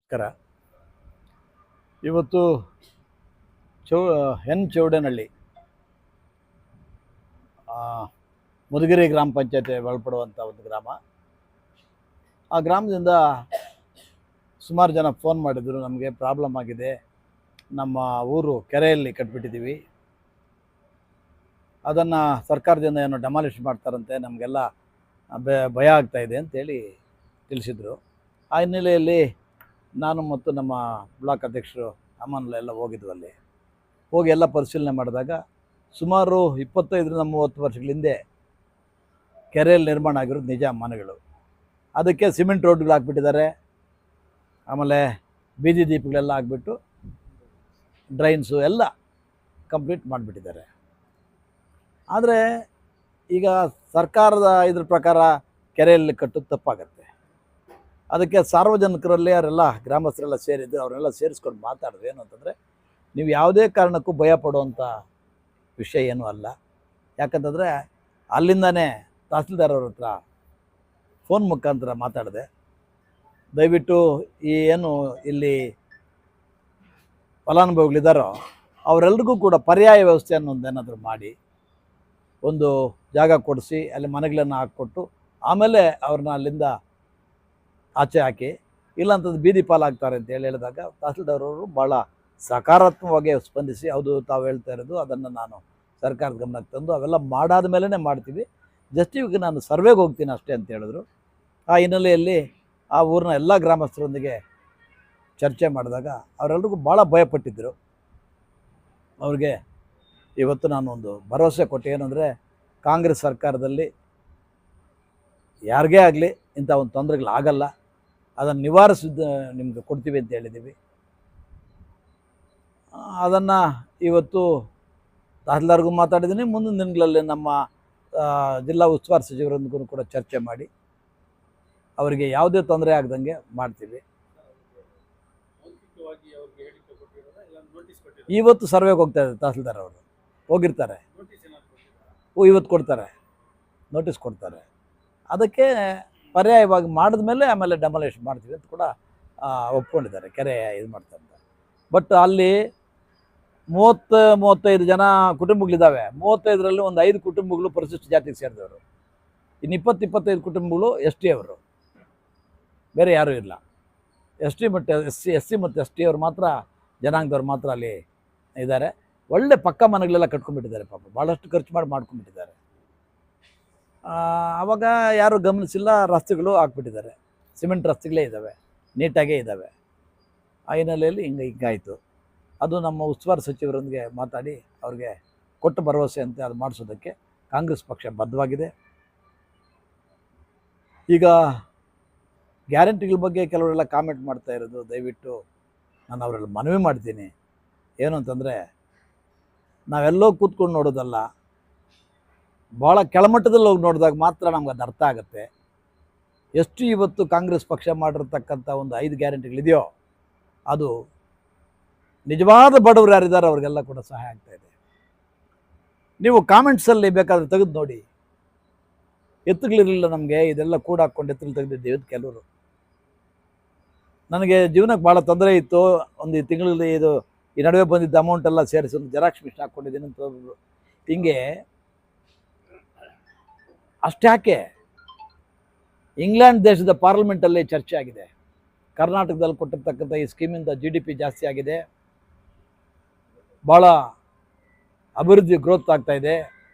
ನಮಸ್ಕಾರ. ಇವತ್ತು ಚೌ ಎನ್ ಚೌಡನಹಳ್ಳಿ ಮುದುಗಿರಿ ಗ್ರಾಮ ಪಂಚಾಯತಿ ಒಳಪಡುವಂಥ ಒಂದು ಗ್ರಾಮ. ಆ ಗ್ರಾಮದಿಂದ ಸುಮಾರು ಜನ ಫೋನ್ ಮಾಡಿದರು, ನಮಗೆ ಪ್ರಾಬ್ಲಮ್ ಆಗಿದೆ, ನಮ್ಮ ಊರು ಕೆರೆಯಲ್ಲಿ ಕಟ್ಬಿಟ್ಟಿದ್ದೀವಿ, ಅದನ್ನು ಸರ್ಕಾರದಿಂದ ಏನೋ ಡೆಮಾಲಿಷ್ ಮಾಡ್ತಾರಂತೆ, ನಮಗೆಲ್ಲ ಭಯ ಆಗ್ತಾಯಿದೆ ಅಂತೇಳಿ ತಿಳಿಸಿದರು. ಆ ಹಿನ್ನೆಲೆಯಲ್ಲಿ ನಾನು ಮತ್ತು ನಮ್ಮ ಬ್ಲಾಕ್ ಅಧ್ಯಕ್ಷರು ಅಮ್ಮನೆಲ್ಲ ಹೋಗಿದ್ವು. ಅಲ್ಲಿ ಹೋಗಿ ಎಲ್ಲ ಪರಿಶೀಲನೆ ಮಾಡಿದಾಗ ಸುಮಾರು 25-30 ವರ್ಷಗಳ ಹಿಂದೆ ಕೆರೆಯಲ್ಲಿ ನಿರ್ಮಾಣ ಆಗಿರೋದು ನಿಜ ಮನೆಗಳು. ಅದಕ್ಕೆ ಸಿಮೆಂಟ್ ರೋಡ್ಗಳು ಹಾಕ್ಬಿಟ್ಟಿದ್ದಾರೆ, ಆಮೇಲೆ ಬೀದಿ ದೀಪಗಳೆಲ್ಲ ಹಾಕ್ಬಿಟ್ಟು ಡ್ರೈನ್ಸು ಎಲ್ಲ ಕಂಪ್ಲೀಟ್ ಮಾಡಿಬಿಟ್ಟಿದ್ದಾರೆ. ಆದರೆ ಈಗ ಸರ್ಕಾರದ ಇದ್ರ ಪ್ರಕಾರ ಕೆರೆಯಲ್ಲಿ ಕಟ್ಟೋದು ತಪ್ಪಾಗತ್ತೆ. ಅದಕ್ಕೆ ಸಾರ್ವಜನಿಕರಲ್ಲಿ ಅವರೆಲ್ಲ ಗ್ರಾಮಸ್ಥರೆಲ್ಲ ಸೇರಿದ್ದು, ಅವರೆಲ್ಲ ಸೇರಿಸ್ಕೊಂಡು ಮಾತಾಡಿದ್ರು. ಏನು ಅಂತಂದರೆ, ನೀವು ಯಾವುದೇ ಕಾರಣಕ್ಕೂ ಭಯ ಪಡುವಂಥ ವಿಷಯ ಏನೂ ಅಲ್ಲ. ಯಾಕಂತಂದರೆ ಅಲ್ಲಿಂದನೇ ತಹಸೀಲ್ದಾರ್ ಅವ್ರ ಹತ್ರ ಫೋನ್ ಮುಖಾಂತರ ಮಾತಾಡಿದೆ, ದಯವಿಟ್ಟು ಈ ಏನು ಇಲ್ಲಿ ಫಲಾನುಭವಿಗಳಿದ್ದಾರೋ ಅವರೆಲ್ರಿಗೂ ಕೂಡ ಪರ್ಯಾಯ ವ್ಯವಸ್ಥೆಯನ್ನು ಒಂದೇನಾದರೂ ಮಾಡಿ, ಒಂದು ಜಾಗ ಕೊಡಿಸಿ ಅಲ್ಲಿ ಮನೆಗಳನ್ನು ಹಾಕ್ಕೊಟ್ಟು ಆಮೇಲೆ ಅವ್ರನ್ನ ಅಲ್ಲಿಂದ ಆಚೆ ಹಾಕಿ, ಇಲ್ಲಾಂತಂದು ಬೀದಿ ಪಾಲಾಗ್ತಾರೆ ಅಂತ ಹೇಳಿದಾಗ ತಹಸೀಲ್ದಾರವರು ಭಾಳ ಸಕಾರಾತ್ಮಕವಾಗಿ ಸ್ಪಂದಿಸಿ, ಹೌದು ತಾವು ಹೇಳ್ತಾ ಇರೋದು, ಅದನ್ನು ನಾನು ಸರ್ಕಾರದ ಗಮನಕ್ಕೆ ತಂದು ಅವೆಲ್ಲ ಮಾಡಾದ ಮೇಲೇ ಮಾಡ್ತೀವಿ, ಜಸ್ಟ್ ಇವಾಗ ನಾನು ಸರ್ವೆಗೆ ಹೋಗ್ತೀನಿ ಅಷ್ಟೇ ಅಂತ ಹೇಳಿದ್ರು. ಆ ಹಿನ್ನೆಲೆಯಲ್ಲಿ ಆ ಊರಿನ ಎಲ್ಲ ಗ್ರಾಮಸ್ಥರೊಂದಿಗೆ ಚರ್ಚೆ ಮಾಡಿದಾಗ ಅವರೆಲ್ರಿಗೂ ಭಾಳ ಭಯಪಟ್ಟಿದ್ದರು. ಅವ್ರಿಗೆ ಇವತ್ತು ನಾನು ಒಂದು ಭರವಸೆ ಕೊಟ್ಟೆ, ಏನಂದರೆ ಕಾಂಗ್ರೆಸ್ ಸರ್ಕಾರದಲ್ಲಿ ಯಾರಿಗೇ ಆಗಲಿ ಇಂಥ ಒಂದು ತೊಂದರೆಗಳಾಗಲ್ಲ, ಅದನ್ನು ನಿವಾರಿಸಿದ್ದು ನಿಮ್ಗೆ ಕೊಡ್ತೀವಿ ಅಂತ ಹೇಳಿದ್ದೀವಿ. ಅದನ್ನು ಇವತ್ತು ತಹಸೀಲ್ದಾರ್ಗೂ ಮಾತಾಡಿದ್ದೀನಿ, ಮುಂದಿನ ದಿನಗಳಲ್ಲಿ ನಮ್ಮ ಜಿಲ್ಲಾ ಉಸ್ತುವಾರಿ ಸಚಿವರೊಂದಿಗೂ ಕೂಡ ಚರ್ಚೆ ಮಾಡಿ ಅವರಿಗೆ ಯಾವುದೇ ತೊಂದರೆ ಆಗದಂಗೆ ಮಾಡ್ತೀವಿ. ಇವತ್ತು ಸರ್ವೆಗೆ ಹೋಗ್ತಾ ಇದ್ದಾರೆ ತಹಸೀಲ್ದಾರ್ ಅವರು, ಹೋಗಿರ್ತಾರೆ, ಇವತ್ತು ಕೊಡ್ತಾರೆ, ನೋಟಿಸ್ ಕೊಡ್ತಾರೆ. ಅದಕ್ಕೆ ಪರ್ಯಾಯವಾಗಿ ಮಾಡಿದ ಮೇಲೆ ಆಮೇಲೆ ಡೆಮಾಲಿಷ್ ಮಾಡ್ತೀವಿ ಅಂತ ಕೂಡ ಒಪ್ಕೊಂಡಿದ್ದಾರೆ, ಕೆರೆ ಇದು ಮಾಡ್ತಾರೆ. ಬಟ್ ಅಲ್ಲಿ 30-35 ಜನ ಕುಟುಂಬಗಳಿದ್ದಾವೆ. 35ರಲ್ಲಿ ಒಂದು 5 ಕುಟುಂಬಗಳು ಪರಿಶಿಷ್ಟ ಜಾತಿಗೆ ಸೇರಿದವರು, ಇನ್ನು 20-25 ಕುಟುಂಬಗಳು ಎಸ್ ಟಿ ಅವರು, ಬೇರೆ ಯಾರೂ ಇಲ್ಲ. ಎಸ್ ಟಿ ಮತ್ತು ಎಸ್ ಸಿ ಮತ್ತು ಎಸ್ ಟಿ ಅವರು ಮಾತ್ರ, ಜನಾಂಗದವ್ರು ಮಾತ್ರ ಅಲ್ಲಿ ಇದ್ದಾರೆ. ಒಳ್ಳೆ ಪಕ್ಕ ಮನೆಗಳೆಲ್ಲ ಕಟ್ಕೊಂಡ್ಬಿಟ್ಟಿದ್ದಾರೆ, ಪಾಪ ಭಾಳಷ್ಟು ಖರ್ಚು ಮಾಡ್ಕೊಂಡ್ಬಿಟ್ಟಿದ್ದಾರೆ. ಆವಾಗ ಯಾರೂ ಗಮನಿಸಿಲ್ಲ, ರಸ್ತೆಗಳು ಹಾಕ್ಬಿಟ್ಟಿದ್ದಾರೆ, ಸಿಮೆಂಟ್ ರಸ್ತೆಗಳೇ ಇದ್ದಾವೆ, ನೀಟಾಗೇ ಇದ್ದಾವೆ. ಆ ಹಿನ್ನೆಲೆಯಲ್ಲಿ ಹಿಂಗಾಯಿತು. ಅದು ನಮ್ಮ ಉಸ್ತುವಾರಿ ಸಚಿವರೊಂದಿಗೆ ಮಾತಾಡಿ ಅವ್ರಿಗೆ ಕೊಟ್ಟ ಭರವಸೆ ಅಂತ ಅದು ಮಾಡಿಸೋದಕ್ಕೆ ಕಾಂಗ್ರೆಸ್ ಪಕ್ಷ ಬದ್ಧವಾಗಿದೆ. ಈಗ ಗ್ಯಾರಂಟಿಗಳ ಬಗ್ಗೆ ಕೆಲವರೆಲ್ಲ ಕಾಮೆಂಟ್ ಮಾಡ್ತಾ ಇರೋದು, ದಯವಿಟ್ಟು ನಾನು ಅವರೆಲ್ಲ ಮನವಿ ಮಾಡ್ತೀನಿ, ಏನು ಅಂತಂದರೆ ನಾವೆಲ್ಲೋ ಕೂತ್ಕೊಂಡು ನೋಡೋದಲ್ಲ, ಭಾಳ ಕೆಳಮಟ್ಟದಲ್ಲಿ ಹೋಗಿ ನೋಡಿದಾಗ ಮಾತ್ರ ನಮ್ಗೆ ಅದು ಅರ್ಥ ಆಗುತ್ತೆ. ಎಷ್ಟು ಇವತ್ತು ಕಾಂಗ್ರೆಸ್ ಪಕ್ಷ ಮಾಡಿರ್ತಕ್ಕಂಥ ಒಂದು 5 ಗ್ಯಾರಂಟಿಗಳಿದೆಯೋ ಅದು ನಿಜವಾದ ಬಡವರು ಯಾರಿದ್ದಾರೆ ಅವ್ರಿಗೆಲ್ಲ ಕೂಡ ಸಹಾಯ ಆಗ್ತಾಯಿದೆ. ನೀವು ಕಾಮೆಂಟ್ಸಲ್ಲಿ ಬೇಕಾದರೆ ತೆಗೆದು ನೋಡಿ, ಎತ್ತುಗಳಿರಲಿಲ್ಲ ನಮಗೆ, ಇದೆಲ್ಲ ಕೂಡ ಹಾಕ್ಕೊಂಡು ಎತ್ತುಗಳು ತೆಗೆದಿದ್ದೇವೆ ಕೆಲವರು. ನನಗೆ ಜೀವನಕ್ಕೆ ಭಾಳ ತೊಂದರೆ ಇತ್ತು, ಒಂದು ತಿಂಗಳಲ್ಲಿ ಇದು ಈ ನಡುವೆ ಬಂದಿದ್ದ ಅಮೌಂಟೆಲ್ಲ ಸೇರಿಸಿ ಒಂದು ಜೆರಾಕ್ಸ್ ಮಿಷನ್ ಹಾಕ್ಕೊಂಡಿದ್ದೀನಿ ಅಂತ ಹೋದ್ರು. ಹಿಂಗೆ ಅಷ್ಟ್ಯಾಕೆ ಇಂಗ್ಲೆಂಡ್ ದೇಶದ ಪಾರ್ಲಿಮೆಂಟಲ್ಲಿ ಚರ್ಚೆ ಆಗಿದೆ, ಕರ್ನಾಟಕದಲ್ಲಿ ಕೊಟ್ಟಿರ್ತಕ್ಕಂಥ ಈ ಸ್ಕೀಮಿಂದ GDP ಜಾಸ್ತಿ ಆಗಿದೆ, ಭಾಳ ಅಭಿವೃದ್ಧಿ ಗ್ರೋತ್ ಆಗ್ತಾಯಿದೆ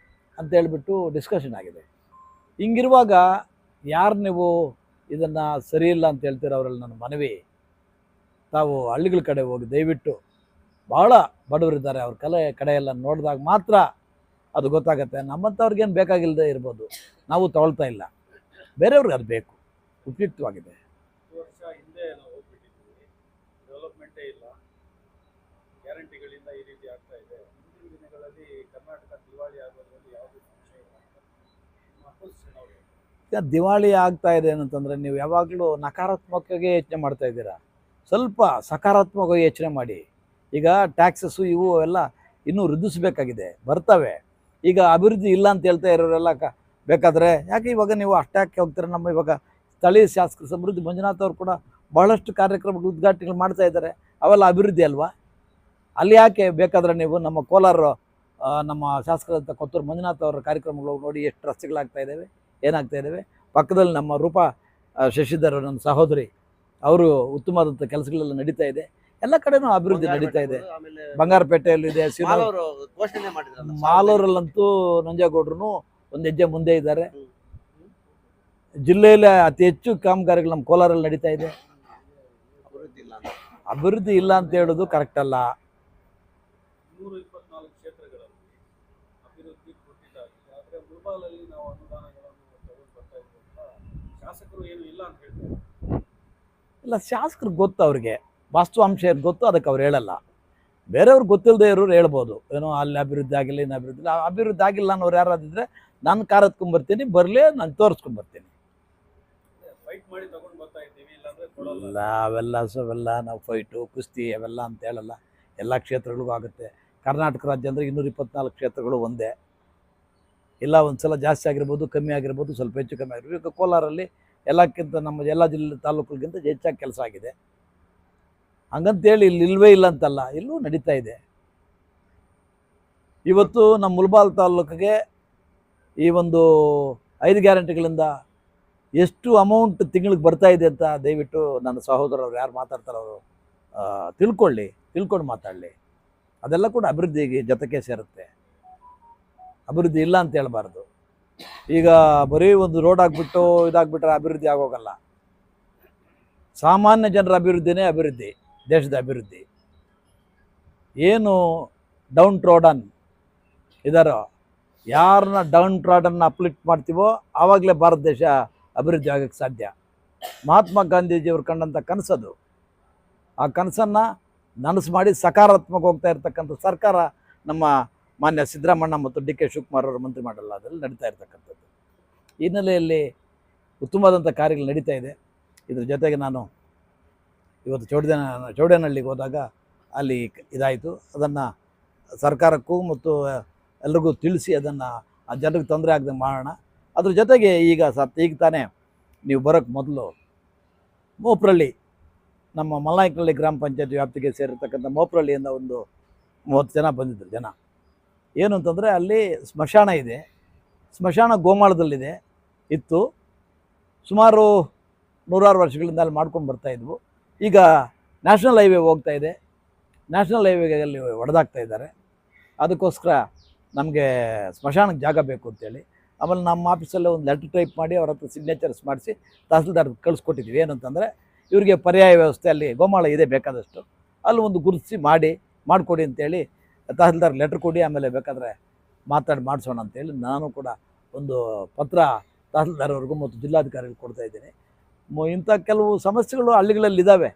ಅಂತ ಹೇಳಿಬಿಟ್ಟು ಡಿಸ್ಕಷನ್ ಆಗಿದೆ. ಹಿಂಗಿರುವಾಗ ಯಾರು ನೀವು ಇದನ್ನು ಸರಿಯಿಲ್ಲ ಅಂತ ಹೇಳ್ತೀರೋ ಅವರಲ್ಲಿ ನನ್ನ ಮನವಿ, ತಾವು ಹಳ್ಳಿಗಳ ಕಡೆ ಹೋಗಿ ದಯವಿಟ್ಟು, ಭಾಳ ಬಡವರಿದ್ದಾರೆ, ಅವ್ರ ಕಡೆ ಎಲ್ಲ ನೋಡಿದಾಗ ಮಾತ್ರ ಅದು ಗೊತ್ತಾಗುತ್ತೆ. ನಮ್ಮಂಥವ್ರಿಗೇನು ಬೇಕಾಗಿಲ್ಲದೆ ಇರ್ಬೋದು, ನಾವು ತಗೊಳ್ತಾ ಇಲ್ಲ, ಬೇರೆಯವ್ರಿಗೆ ಅದು ಬೇಕು, ಉಪಯುಕ್ತವಾಗಿದೆ. ಡೆವಲಪ್ಮೆಂಟೇ ಇಲ್ಲ, ಗ್ಯಾರಂಟಿಗಳಿಂದ ಈ ರೀತಿ ಆಗ್ತಾ ಇದೆ. ಮುಂದಿನ ದಿನಗಳಲ್ಲಿ ಕರ್ನಾಟಕ ದಿವಾಳಿ ಆಗೋದ್ರಲ್ಲಿ ಯಾವುದೇ ಸಂಶಯ ಇಲ್ಲ. ಈಗ ದಿವಾಳಿ ಆಗ್ತಾ ಇದೆ ಏನಂತಂದರೆ, ನೀವು ಯಾವಾಗಲೂ ನಕಾರಾತ್ಮಕವಾಗಿ ಯೋಚನೆ ಮಾಡ್ತಾ ಇದ್ದೀರಾ, ಸ್ವಲ್ಪ ಸಕಾರಾತ್ಮಕವಾಗಿ ಯೋಚನೆ ಮಾಡಿ. ಈಗ ಟ್ಯಾಕ್ಸಸ್ಸು ಇವು ಎಲ್ಲ ಇನ್ನೂ ವೃದ್ಧಿಸಬೇಕಾಗಿದೆ, ಬರ್ತವೆ. ಈಗ ಅಭಿವೃದ್ಧಿ ಇಲ್ಲ ಅಂತ ಹೇಳ್ತಾ ಇರೋರೆಲ್ಲ ಬೇಕಾದರೆ ಯಾಕೆ ಇವಾಗ ನೀವು ಅಷ್ಟಾಕೆ ಹೋಗ್ತೀರ? ನಮ್ಮ ಇವಾಗ ಸ್ಥಳೀಯ ಶಾಸಕರು ಸಮೃದ್ಧಿ ಮಂಜುನಾಥ್ ಅವರು ಕೂಡ ಭಾಳಷ್ಟು ಕಾರ್ಯಕ್ರಮಗಳು ಉದ್ಘಾಟನೆಗಳು ಮಾಡ್ತಾ ಇದ್ದಾರೆ. ಅವೆಲ್ಲ ಅಭಿವೃದ್ಧಿ ಅಲ್ವಾ? ಅಲ್ಲಿ ಯಾಕೆ ಬೇಕಾದರೆ ನೀವು ನಮ್ಮ ಕೋಲಾರ ನಮ್ಮ ಶಾಸಕರಂಥ ಕೊತ್ತೂರು ಮಂಜುನಾಥ್ ಅವರ ಕಾರ್ಯಕ್ರಮಗಳು ನೋಡಿ ಎಷ್ಟು ರಸ್ತೆಗಳಾಗ್ತಾ ಇದ್ದಾವೆ, ಏನಾಗ್ತಾ ಇದ್ದಾವೆ. ಪಕ್ಕದಲ್ಲಿ ನಮ್ಮ ರೂಪಾ ಶಶಿಧರ್ ನನ್ನ ಸಹೋದರಿ, ಅವರು ಉತ್ತಮವಾದಂಥ ಕೆಲಸಗಳೆಲ್ಲ ನಡೀತಾ ಇದೆ. ಎಲ್ಲ ಕಡೆನೂ ಅಭಿವೃದ್ಧಿ ನಡೀತಾ ಇದೆ. ಬಂಗಾರಪೇಟೆಯಲ್ಲಿದೆ, ಮಾಲೂರಲ್ಲಂತೂ ನಂಜೇಗೌಡರು ಒಂದು ಹೆಜ್ಜೆ ಮುಂದೆ ಇದ್ದಾರೆ. ಜಿಲ್ಲೆಯಲ್ಲಿ ಅತಿ ಹೆಚ್ಚು ಕಾಮಗಾರಿಗಳು ನಮ್ಮ ಕೋಲಾರಲ್ಲಿ ನಡೀತಾ ಇದೆ. ಅಭಿವೃದ್ಧಿ ಇಲ್ಲ ಅಂತ ಹೇಳೋದು ಕರೆಕ್ಟ್ ಅಲ್ಲ. 124 ಕ್ಷೇತ್ರಗಳಲ್ಲಿ ಅಭಿವೃದ್ಧಿ ಕೊಟ್ಟಿದ್ದಾರೆ. ಆದರೆ ಮುಳಬಾಲಲ್ಲಿ ನಾವು ಅನುದಾನಗಳನ್ನು ತಗೊಂಡು ಬರ್ತಾ ಇದ್ದೀವಿ. ಶಾಸಕರು ಏನು ಇಲ್ಲ ಅಂತ ಹೇಳ್ತಾರೆ. ಇಲ್ಲ, ಶಾಸಕರಿಗೆ ಗೊತ್ತು, ಅವ್ರಿಗೆ ವಾಸ್ತವಾಂಶ ಏನು ಗೊತ್ತು, ಅದಕ್ಕೆ ಅವ್ರು ಹೇಳಲ್ಲ. ಬೇರೆಯವ್ರಿಗೆ ಗೊತ್ತಿಲ್ಲದೆ ಇರೋರು ಹೇಳ್ಬೋದು, ಏನೋ ಅಲ್ಲಿ ಅಭಿವೃದ್ಧಿ ಆಗಿಲ್ಲ, ಇನ್ನು ಅಭಿವೃದ್ಧಿ ಆಗಿಲ್ಲ ಅನ್ನೋರು ಯಾರಾದಿದ್ರೆ ನಾನು ಕಾರ್ ಎತ್ಕೊಂಡ್ಬರ್ತೀನಿ, ಬರಲಿ, ನಾನು ತೋರಿಸ್ಕೊಂಡ್ಬರ್ತೀನಿ. ಫೈಟ್ ಮಾಡಿ ತಗೊಂಡು ಬರ್ತಾ ಇದ್ದೀವಿ, ಇಲ್ಲಾಂದ್ರೆ ಕೊಡಲ್ಲ. ಇಲ್ಲ, ಅವೆಲ್ಲ ನಾವು ಫೈಟು ಕುಸ್ತಿ ಅವೆಲ್ಲ ಅಂತ ಹೇಳಲ್ಲ. ಎಲ್ಲ ಕ್ಷೇತ್ರಗಳಿಗೂ ಆಗುತ್ತೆ. ಕರ್ನಾಟಕ ರಾಜ್ಯ ಅಂದರೆ 224 ಕ್ಷೇತ್ರಗಳು ಒಂದೇ ಇಲ್ಲ. ಒಂದು ಸಲ ಜಾಸ್ತಿ ಆಗಿರ್ಬೋದು, ಕಮ್ಮಿ ಆಗಿರ್ಬೋದು, ಸ್ವಲ್ಪ ಹೆಚ್ಚು ಕಮ್ಮಿ ಆಗಿರ್ಬೋದು. ಈಗ ಕೋಲಾರಲ್ಲಿ ಎಲ್ಲಕ್ಕಿಂತ ನಮ್ಮ ಎಲ್ಲ ಜಿಲ್ಲೆ ತಾಲೂಕುಗಳಿಗಿಂತ ಹೆಚ್ಚಾಗಿ ಕೆಲಸ ಆಗಿದೆ. ಹಂಗಂತೇಳಿ ಇಲ್ಲಿ ಇಲ್ವೇ ಇಲ್ಲ ಅಂತಲ್ಲ, ಇಲ್ಲೂ ನಡೀತಾ ಇದೆ. ಇವತ್ತು ನಮ್ಮ ಮುಳಬಾಲ್ ತಾಲೂಕಿಗೆ ಈ ಒಂದು 5 ಗ್ಯಾರಂಟಿಗಳಿಂದ ಎಷ್ಟು ಅಮೌಂಟ್ ತಿಂಗಳಿಗೆ ಬರ್ತಾ ಇದೆ ಅಂತ ದಯವಿಟ್ಟು ನನ್ನ ಸಹೋದರರು ಯಾರು ಮಾತಾಡ್ತಾರೋ ಅವರು ತಿಳ್ಕೊಂಡು ಮಾತಾಡಲಿ. ಅದೆಲ್ಲ ಕೂಡ ಅಭಿವೃದ್ಧಿಗೆ ಜೊತೆಗೆ ಸೇರುತ್ತೆ. ಅಭಿವೃದ್ಧಿ ಇಲ್ಲ ಅಂತ ಹೇಳ್ಬಾರ್ದು. ಈಗ ಬರೀ ಒಂದು ರೋಡ್ ಆಗಿಬಿಟ್ಟು ಇದಾಗ್ಬಿಟ್ರೆ ಅಭಿವೃದ್ಧಿ ಆಗೋಗಲ್ಲ. ಸಾಮಾನ್ಯ ಜನರ ಅಭಿವೃದ್ಧಿನೇ ಅಭಿವೃದ್ಧಿ, ದೇಶದ ಅಭಿವೃದ್ಧಿ. ಏನು ಡೌನ್ ಟ್ರಾಡನ್ ಇದಾರೋ, ಯಾರನ್ನ ಡೌನ್ ಟ್ರಾಡನ್ನ ಅಪ್ಲಿಫ್ಟ್ ಮಾಡ್ತೀವೋ ಆವಾಗಲೇ ಭಾರತ ದೇಶ ಅಭಿವೃದ್ಧಿ ಆಗೋಕ್ಕೆ ಸಾಧ್ಯ. ಮಹಾತ್ಮ ಗಾಂಧೀಜಿಯವರು ಕಂಡಂಥ ಕನಸದು. ಆ ಕನಸನ್ನು ನನಸು ಮಾಡಿ ಸಕಾರಾತ್ಮಕ ಹೋಗ್ತಾ ಇರ್ತಕ್ಕಂಥ ಸರ್ಕಾರ ನಮ್ಮ ಮಾನ್ಯ ಸಿದ್ದರಾಮಣ್ಣ ಮತ್ತು ಡಿ ಕೆ ಶಿವಕುಮಾರ್ ಅವರ ಮಂತ್ರಿಮಂಡಲದಲ್ಲಿ ನಡೀತಾ ಇರ್ತಕ್ಕಂಥದ್ದು. ಈ ಹಿನ್ನೆಲೆಯಲ್ಲಿ ಉತ್ತಮವಾದಂಥ ಕಾರ್ಯಗಳು ನಡೀತಾ ಇದೆ. ಇದ್ರ ಜೊತೆಗೆ ನಾನು ಇವತ್ತು ಚೌಡೇನಹಳ್ಳಿಗೆ ಹೋದಾಗ ಅಲ್ಲಿ ಇದಾಯಿತು. ಅದನ್ನು ಸರ್ಕಾರಕ್ಕೂ ಮತ್ತು ಎಲ್ರಿಗೂ ತಿಳಿಸಿ ಅದನ್ನು ಆ ಜನರಿಗೆ ತೊಂದರೆ ಆಗದೆ ಮಾಡೋಣ. ಅದ್ರ ಜೊತೆಗೆ ಈಗ ತಾನೇ ನೀವು ಬರೋಕ್ಕೆ ಮೊದಲು ಮೋಪ್ರಳ್ಳಿ, ನಮ್ಮ ಮಲ್ನಾಯಕನಹಳ್ಳಿ ಗ್ರಾಮ ಪಂಚಾಯತ್ ವ್ಯಾಪ್ತಿಗೆ ಸೇರಿರ್ತಕ್ಕಂಥ ಮೋಪ್ರಳ್ಳಿಯಿಂದ ಒಂದು 30 ಜನ ಬಂದಿದ್ದರು. ಜನ ಏನು ಅಂತಂದರೆ ಅಲ್ಲಿ ಸ್ಮಶಾನ ಇದೆ. ಸ್ಮಶಾನ ಗೋಮಾಳದಲ್ಲಿದೆ ಇತ್ತು. ಸುಮಾರು 100 ವರ್ಷಗಳಿಂದ ಅಲ್ಲಿ ಮಾಡ್ಕೊಂಡು ಬರ್ತಾಯಿದ್ವು. ಈಗ ನ್ಯಾಷನಲ್ ಹೈವೇ ಹೋಗ್ತಾ ಇದೆ. ನ್ಯಾಷನಲ್ ಹೈವೇಗೆ ಹೊಡೆದಾಗ್ತಾ ಇದ್ದಾರೆ. ಅದಕ್ಕೋಸ್ಕರ ನಮಗೆ ಸ್ಮಶಾನಕ್ಕೆ ಜಾಗ ಬೇಕು ಅಂತೇಳಿ ಆಮೇಲೆ ನಮ್ಮ ಆಫೀಸಲ್ಲೇ ಒಂದು ಲೆಟ್ರ್ ಟೈಪ್ ಮಾಡಿ ಅವ್ರ ಹತ್ರ ಸಿಗ್ನೇಚರ್ಸ್ ಮಾಡಿಸಿ ತಹಸೀಲ್ದಾರ್ಗೆ ಕಳಿಸ್ಕೊಟ್ಟಿದ್ವಿ. ಏನಂತಂದರೆ ಇವರಿಗೆ ಪರ್ಯಾಯ ವ್ಯವಸ್ಥೆ ಅಲ್ಲಿ ಗೋಮಾಳ ಇದೆ ಬೇಕಾದಷ್ಟು, ಅಲ್ಲಿ ಒಂದು ಗುರುತಿಸಿ ಮಾಡಿಕೊಡಿ ಅಂತೇಳಿ ತಹಸೀಲ್ದಾರ್ಗೆ ಲೆಟ್ರ್ ಕೊಡಿ, ಆಮೇಲೆ ಬೇಕಾದರೆ ಮಾಡಿಸೋಣ ಅಂತೇಳಿ ನಾನು ಕೂಡ ಒಂದು ಪತ್ರ ತಹಸೀಲ್ದಾರ್ವರೆಗೂ ಮತ್ತು ಜಿಲ್ಲಾಧಿಕಾರಿಗಳು ಕೊಡ್ತಾಯಿದ್ದೀನಿ. ಇಂಥ ಕೆಲವು ಸಮಸ್ಯೆಗಳು ಹಳ್ಳಿಗಳಲ್ಲಿದ್ದಾವೆ,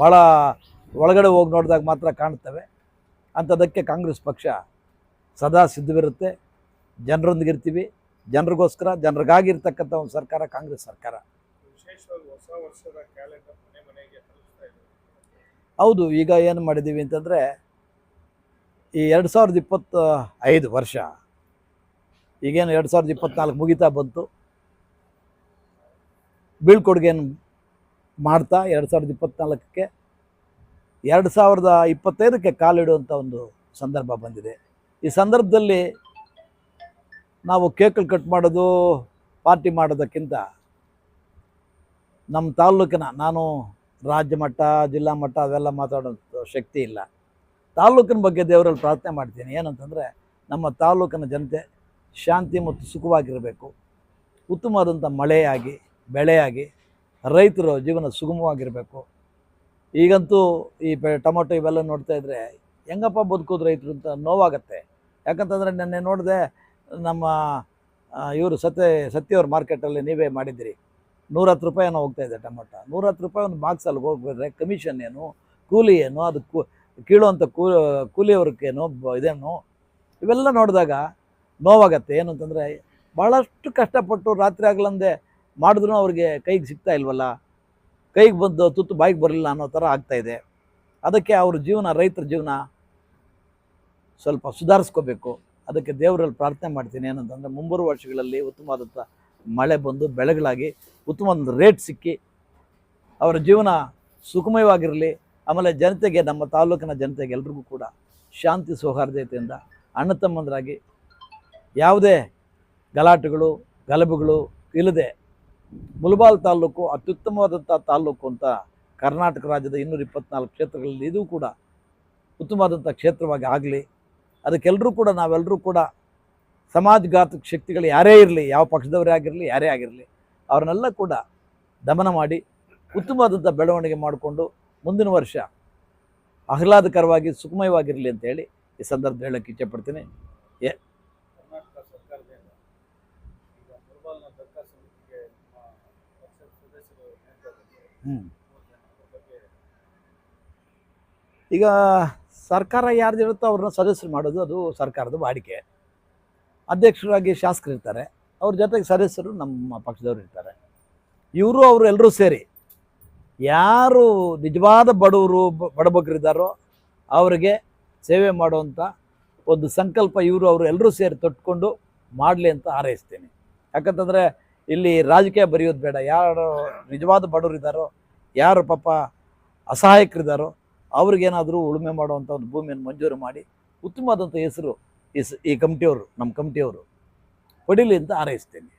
ಭಾಳ ಒಳಗಡೆ ಹೋಗಿ ನೋಡಿದಾಗ ಮಾತ್ರ ಕಾಣ್ತವೆ. ಅಂಥದ್ದಕ್ಕೆ ಕಾಂಗ್ರೆಸ್ ಪಕ್ಷ ಸದಾ ಸಿದ್ಧವಿರುತ್ತೆ. ಜನರೊಂದಿಗಿರ್ತೀವಿ, ಜನರಿಗೋಸ್ಕರ, ಜನರಿಗಾಗಿರ್ತಕ್ಕಂಥ ಒಂದು ಸರ್ಕಾರ ಕಾಂಗ್ರೆಸ್ ಸರ್ಕಾರ. ವಿಶೇಷವಾಗಿ ಹೊಸ ವರ್ಷದ ಕ್ಯಾಲೆಂಡರ್ ಮನೆಗೆ ತಲುಪಿಸ್ತಾ ಇದೆ. ಹೌದು, ಈಗ ಏನು ಮಾಡಿದ್ದೀವಿ ಅಂತಂದರೆ ಈ 2025 ವರ್ಷ ಈಗೇನು 2024 ಮುಗಿತಾ ಬಂತು. ಬೀಳ್ಕೊಡುಗೆಯನ್ನು ಮಾಡ್ತಾ 2024ಕ್ಕೆ 2025ಕ್ಕೆ ಕಾಲಿಡುವಂಥ ಒಂದು ಸಂದರ್ಭ ಬಂದಿದೆ. ಈ ಸಂದರ್ಭದಲ್ಲಿ ನಾವು ಕೇಕಲ್ಲಿ ಕಟ್ ಮಾಡೋದು, ಪಾರ್ಟಿ ಮಾಡೋದಕ್ಕಿಂತ ನಮ್ಮ ತಾಲ್ಲೂಕಿನ, ನಾನು ರಾಜ್ಯ ಮಟ್ಟ ಜಿಲ್ಲಾ ಮಟ್ಟ ಅವೆಲ್ಲ ಮಾತಾಡೋ ಶಕ್ತಿ ಇಲ್ಲ. ತಾಲ್ಲೂಕಿನ ಬಗ್ಗೆ ದೇವರಲ್ಲಿ ಪ್ರಾರ್ಥನೆ ಮಾಡ್ತೀನಿ. ಏನಂತಂದರೆ ನಮ್ಮ ತಾಲ್ಲೂಕಿನ ಜನತೆ ಶಾಂತಿ ಮತ್ತು ಸುಖವಾಗಿರಬೇಕು, ಉತ್ತಮವಾದಂಥ ಮಳೆಯಾಗಿ ಬೆಳೆಯಾಗಿ ರೈತರು ಜೀವನ ಸುಗಮವಾಗಿರಬೇಕು. ಈಗಂತೂ ಈ ಟೊಮೊಟೊ ಇವೆಲ್ಲ ನೋಡ್ತಾ ಇದ್ದರೆ ಹೆಂಗಪ್ಪ ಬದುಕೋದು ರೈತರು ಅಂತ ನೋವಾಗತ್ತೆ. ಯಾಕಂತಂದರೆ ನೆನ್ನೆ ನೋಡಿದೆ, ನಮ್ಮ ಇವರು ಸತ್ಯವ್ರ ಮಾರ್ಕೆಟಲ್ಲಿ ನೀವೇ ಮಾಡಿದ್ದೀರಿ, 110 ರೂಪಾಯಿನೋ ಹೋಗ್ತಾಯಿದೆ ಟೊಮೊಟೊ. 110 ರೂಪಾಯಿ ಒಂದು ಬಾಕ್ಸಲ್ಲಿ ಹೋಗ್ಬಿಟ್ರೆ ಕಮಿಷನ್ ಏನು, ಕೂಲಿ ಏನು, ಅದು ಕೀಳುವಂಥ ಕೂಲಿಯವ್ರಿಗೇನು ಇದೇನು, ಇವೆಲ್ಲ ನೋಡಿದಾಗ ನೋವಾಗತ್ತೆ. ಏನು ಅಂತಂದರೆ ಭಾಳಷ್ಟು ಕಷ್ಟಪಟ್ಟು ರಾತ್ರಿ ಆಗಲಂದೆ ಮಾಡಿದ್ರೂ ಅವ್ರಿಗೆ ಕೈಗೆ ಸಿಗ್ತಾ ಇಲ್ವಲ್ಲ, ಕೈಗೆ ಬಂದು ತುತ್ತು ಬಾಯಿಗೆ ಬರಲಿಲ್ಲ ಅನ್ನೋ ಥರ ಆಗ್ತಾಯಿದೆ. ಅದಕ್ಕೆ ಅವ್ರ ಜೀವನ, ರೈತರ ಜೀವನ ಸ್ವಲ್ಪ ಸುಧಾರಿಸ್ಕೋಬೇಕು. ಅದಕ್ಕೆ ದೇವರಲ್ಲಿ ಪ್ರಾರ್ಥನೆ ಮಾಡ್ತೀನಿ. ಏನಂತಂದರೆ ಮುಂಬರುವ ವರ್ಷಗಳಲ್ಲಿ ಉತ್ತಮವಾದಂಥ ಮಳೆ ಬಂದು ಬೆಳೆಗಳಾಗಿ ಉತ್ತಮವಾದ ರೇಟ್ ಸಿಕ್ಕಿ ಅವರ ಜೀವನ ಸುಖಮಯವಾಗಿರಲಿ. ಆಮೇಲೆ ಜನತೆಗೆ, ನಮ್ಮ ತಾಲೂಕಿನ ಜನತೆಗೆ ಎಲ್ರಿಗೂ ಕೂಡ ಶಾಂತಿ ಸೌಹಾರ್ದತೆಯಿಂದ ಅಣ್ಣ ತಮ್ಮಂದರಾಗಿ ಯಾವುದೇ ಗಲಾಟೆಗಳು ಗಲಭೆಗಳು ಇಲ್ಲದೆ ಮುಳಬಾಲ್ ತಾಲೂಕು ಅತ್ಯುತ್ತಮವಾದಂಥ ತಾಲೂಕು ಅಂತ ಕರ್ನಾಟಕ ರಾಜ್ಯದ 224 ಕ್ಷೇತ್ರಗಳಲ್ಲಿ ಇದು ಕೂಡ ಉತ್ತಮವಾದಂಥ ಕ್ಷೇತ್ರವಾಗಿ ಆಗಲಿ. ಅದಕ್ಕೆಲ್ಲರೂ ಕೂಡ ನಾವೆಲ್ಲರೂ ಕೂಡ ಸಮಾಜಘಾತಕ ಶಕ್ತಿಗಳು ಯಾರೇ ಇರಲಿ, ಯಾವ ಪಕ್ಷದವರೇ ಆಗಿರಲಿ, ಯಾರೇ ಆಗಿರಲಿ, ಅವ್ರನ್ನೆಲ್ಲ ಕೂಡ ದಮನ ಮಾಡಿ ಉತ್ತಮವಾದಂಥ ಬೆಳವಣಿಗೆ ಮಾಡಿಕೊಂಡು ಮುಂದಿನ ವರ್ಷ ಆಹ್ಲಾದಕರವಾಗಿ ಸುಖಮಯವಾಗಿರಲಿ ಅಂತೇಳಿ ಈ ಸಂದರ್ಭದಲ್ಲಿ ಹೇಳಕ್ಕೆ ಇಚ್ಛೆಪಡ್ತೀನಿ. ಕರ್ನಾಟಕ ಸರ್ಕಾರದಿಂದ ಈಗ ಮುಳಬಾಲ್ನ ದರ್ಗಾ ಸಮಿತಿಗೆ ನಿಮ್ಮ ಪಕ್ಷದ ಸದಸ್ಯರು ನೇಮಕ ಬಗ್ಗೆ ಈಗ ಸರ್ಕಾರ ಯಾರ್ದಿರುತ್ತೋ ಅವ್ರನ್ನ ಸದಸ್ಯರು ಮಾಡೋದು ಅದು ಸರ್ಕಾರದ ವಾಡಿಕೆ. ಅಧ್ಯಕ್ಷರಾಗಿ ಶಾಸಕರು ಇರ್ತಾರೆ, ಅವ್ರ ಜೊತೆಗೆ ಸದಸ್ಯರು ನಮ್ಮ ಪಕ್ಷದವರು ಇರ್ತಾರೆ. ಇವರು ಅವರು ಎಲ್ಲರೂ ಸೇರಿ ಯಾರು ನಿಜವಾದ ಬಡವರು ಬಡಬಗ್ರಿದ್ದಾರೋ ಅವರಿಗೆ ಸೇವೆ ಮಾಡುವಂಥ ಒಂದು ಸಂಕಲ್ಪ ಇವರು ಅವರು ಎಲ್ಲರೂ ಸೇರಿ ತೊಟ್ಕೊಂಡು ಮಾಡಲಿ ಅಂತ ಹಾರೈಸ್ತೇನೆ. ಯಾಕಂತಂದರೆ ಇಲ್ಲಿ ರಾಜಕೀಯ ಬರೆಯೋದು ಬೇಡ. ಯಾರು ನಿಜವಾದ ಬಡವರು ಇದ್ದಾರೋ, ಯಾರು ಪಾಪ ಅಸಹಾಯಕರಿದ್ದಾರೋ ಅವ್ರಿಗೇನಾದರೂ ಉಳುಮೆ ಮಾಡುವಂಥ ಒಂದು ಭೂಮಿಯನ್ನು ಮಂಜೂರು ಮಾಡಿ ಉತ್ತಮವಾದಂಥ ಹೆಸರು ಈ ಕಮಿಟಿಯವರು, ನಮ್ಮ ಕಮಿಟಿಯವರು ಪಡೀಲಿ ಅಂತ ಹಾರೈಸ್ತೇನೆ.